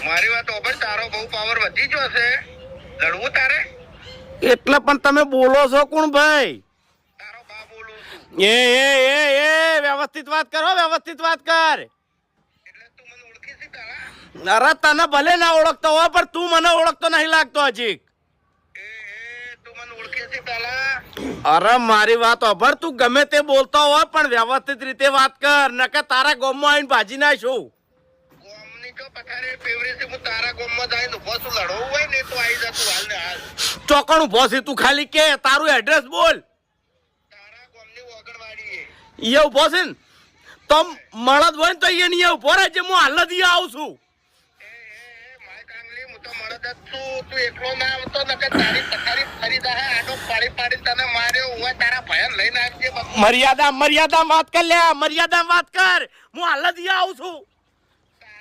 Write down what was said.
મારી વાત ઓપર તારો બહુ પાવર વધી ગયો છે લડવું તારે એટલે પણ તમે બોલો છો કોણ ભાઈ? તારો બા બોલું છું એ વ્યવસ્થિત વાત કરો, વ્યવસ્થિત વાત કર. એટલે તું મને ઓળખી છે તારા અરે તને ભલે ના ઓળખતો હોય પણ તું મને ઓળખતો નહીં લાગતો હજી. તું મને ઓળખી છે પેલા અરે મારી વાત ઓભર, તું ગમે તે બોલતો હોય પણ વ્યવસ્થિત રીતે વાત કર, નકર તારા ગોમમાં આવીને ભાજી નાખું. ગોમની તો પથારી ફેવરી છે હું તારા ગોમમાં જઈને ઉભો છું લડવું હોય ને તો આવી જા તું હાલ ને હાલ ચોકણ ઉભો છે તું, ખાલી કે તારું એડ્રેસ બોલ. તારા ગોમની ઓગણવાડી એ ઉભો છે ને તો મળદ હોય ને તો એ નહીં ઉભો રહે છે, હું હાલ જ આવું છું. માય કાંગલી હું તો મળદ જ છું તું એકલો ના આવતો નકર તારી પથારી ફરી જાય આડો પાડી પાડી તને માર્યો હોય તારા ભયન લઈને આવજે બધું મર્યાદા વાત કર લે, મર્યાદા વાત કર, હું હાલ જ આવું છું.